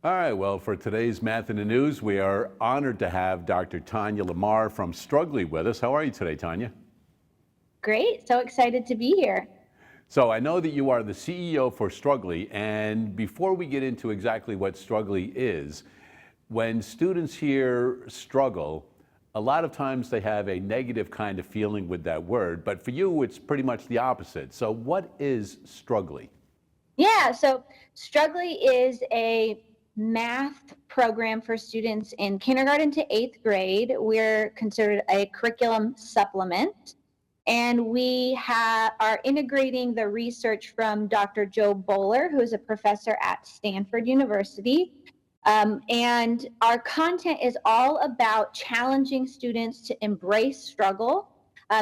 All right, well, for today's Math in the News, we are honored to have Dr. Tanya LaMar from Struggly with us. How are you today, Tanya? Great. So excited to be here. So I know that you are the CEO for Struggly, and before we get into exactly what Struggly is, when students hear struggle, a lot of times they have a negative kind of feeling with that word, but for you, it's pretty much the opposite. So what is Struggly? Yeah. So Struggly is a math program for students in kindergarten to eighth grade. We're considered a curriculum supplement. And are integrating the research from Dr. Joe Bowler, who is a professor at Stanford University. And our content is all about challenging students to embrace struggle.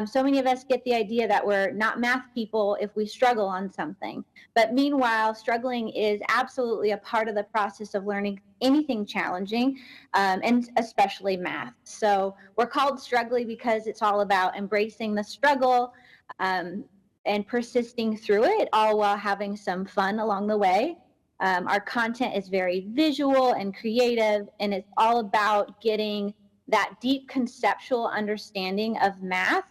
So many of us get the idea that we're not math people if we struggle on something. But meanwhile, struggling is absolutely a part of the process of learning anything challenging, and especially math. So we're called Struggly because it's all about embracing the struggle, um, and persisting through it, all while having some fun along the way. Our content is very visual and creative, and it's all about getting that deep conceptual understanding of math,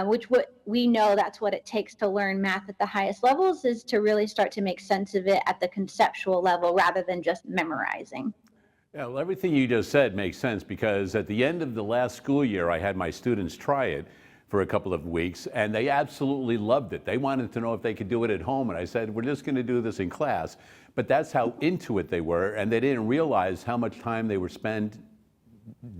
which we know that's what it takes to learn math at the highest levels, is to really start to make sense of it at the conceptual level rather than just memorizing. Yeah, well, everything you just said makes sense because at the end of the last school year, I had my students try it for a couple of weeks and they absolutely loved it. They wanted to know if they could do it at home. And I said, we're just going to do this in class. But that's how into it they were. And they didn't realize how much time they were spent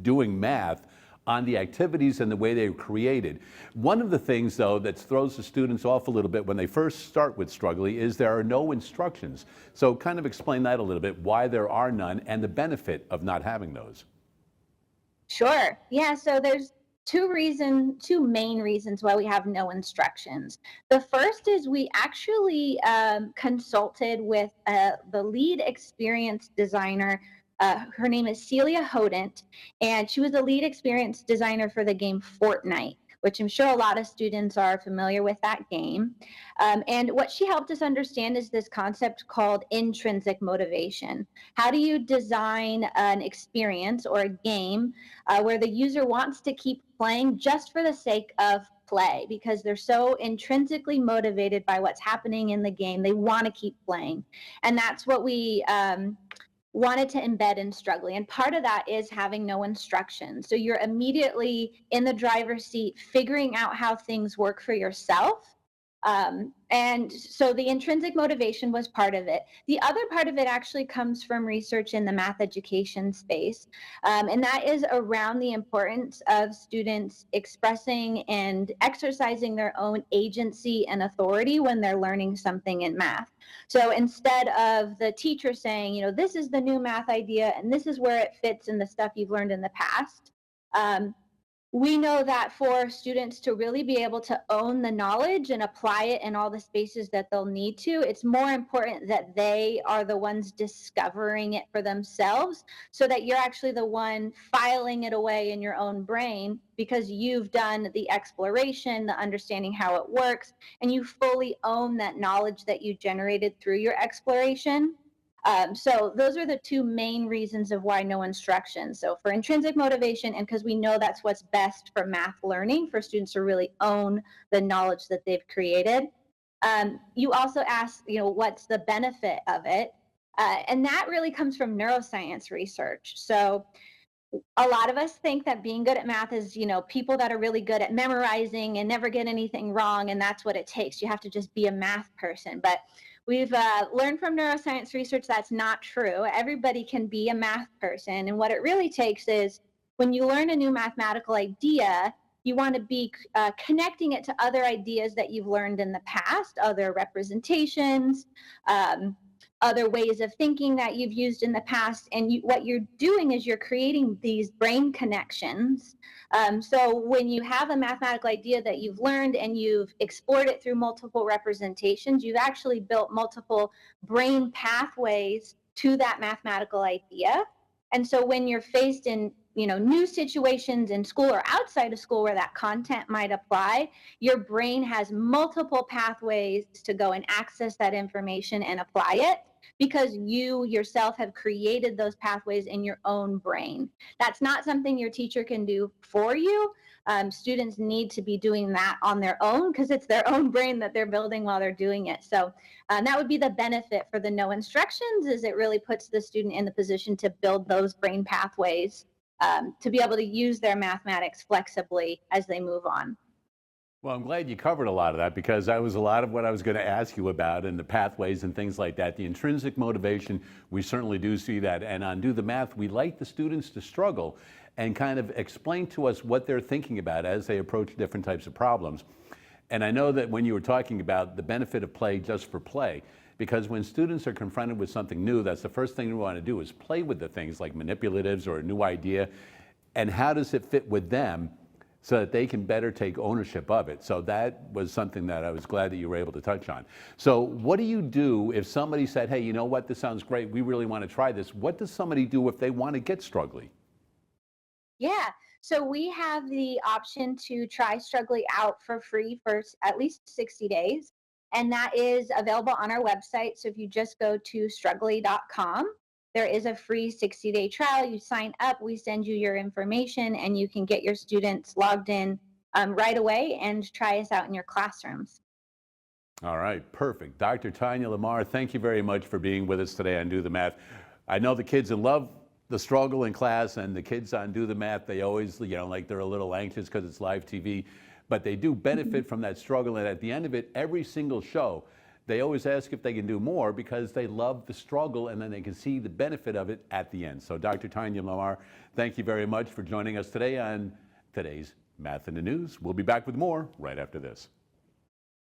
doing math on the activities and the way they were created. One of the things, though, that throws the students off a little bit when they first start with Struggly is there are no instructions. So kind of explain that a little bit, why there are none and the benefit of not having those. Sure. Yeah. So there's two main reasons why we have no instructions. The first is we actually consulted with the lead experience designer. Her name is Celia Hodent, and she was the lead experience designer for the game Fortnite, which I'm sure a lot of students are familiar with that game. And what she helped us understand is this concept called intrinsic motivation. How do you design an experience or a game where the user wants to keep playing just for the sake of play because they're so intrinsically motivated by what's happening in the game? They want to keep playing. And that's what we wanted to embed in Struggly. And part of that is having no instructions. So you're immediately in the driver's seat, figuring out how things work for yourself. And so the intrinsic motivation was part of it. The other part of it actually comes from research in the math education space. And that is around the importance of students expressing and exercising their own agency and authority when they're learning something in math. So instead of the teacher saying, this is the new math idea and this is where it fits in the stuff you've learned in the past, um, we know that for students to really be able to own the knowledge and apply it in all the spaces that they'll need to, it's more important that they are the ones discovering it for themselves so that you're actually the one filing it away in your own brain because you've done the exploration, the understanding how it works, and you fully own that knowledge that you generated through your exploration. So those are the two main reasons of why no instruction. So for intrinsic motivation, and because we know that's what's best for math learning, for students to really own the knowledge that they've created. You also asked, what's the benefit of it? And that really comes from neuroscience research. So a lot of us think that being good at math is, people that are really good at memorizing and never get anything wrong, and that's what it takes. You have to just be a math person. But we've learned from neuroscience research that's not true. Everybody can be a math person, and what it really takes is when you learn a new mathematical idea, you want to be connecting it to other ideas that you've learned in the past, other representations, other ways of thinking that you've used in the past. And what you're doing is you're creating these brain connections. So when you have a mathematical idea that you've learned and you've explored it through multiple representations, you've actually built multiple brain pathways to that mathematical idea. And so when you're faced in new situations in school or outside of school where that content might apply, your brain has multiple pathways to go and access that information and apply it because you yourself have created those pathways in your own brain. That's not something your teacher can do for you. Students need to be doing that on their own because it's their own brain that they're building while they're doing it. So that would be the benefit for the no instructions, is it really puts the student in the position to build those brain pathways to be able to use their mathematics flexibly as they move on. Well, I'm glad you covered a lot of that because that was a lot of what I was going to ask you about, and the pathways and things like that. The intrinsic motivation, we certainly do see that. And on Do the Math, we like the students to struggle and kind of explain to us what they're thinking about as they approach different types of problems. And I know that when you were talking about the benefit of play just for play, because when students are confronted with something new, that's the first thing we want to do is play with the things like manipulatives or a new idea, and how does it fit with them so that they can better take ownership of it. So that was something that I was glad that you were able to touch on. So what do you do if somebody said, hey, you know what, this sounds great, we really want to try this? What does somebody do if they want to get Struggly? Yeah. So we have the option to try Struggly out for free for at least 60 days. And that is available on our website. So if you just go to struggly.com, there is a free 60-day trial. You sign up, we send you your information, and you can get your students logged in right away and try us out in your classrooms. All right, perfect. Dr. Tanya LaMar, thank you very much for being with us today on Do the Math. I know the kids love the struggle in class, and the kids on Do the Math, they always, like they're a little anxious because it's live TV, but they do benefit from that struggle. And at the end of it, every single show, they always ask if they can do more because they love the struggle, and then they can see the benefit of it at the end. So Dr. Tanya LaMar, thank you very much for joining us today on today's Math in the News. We'll be back with more right after this.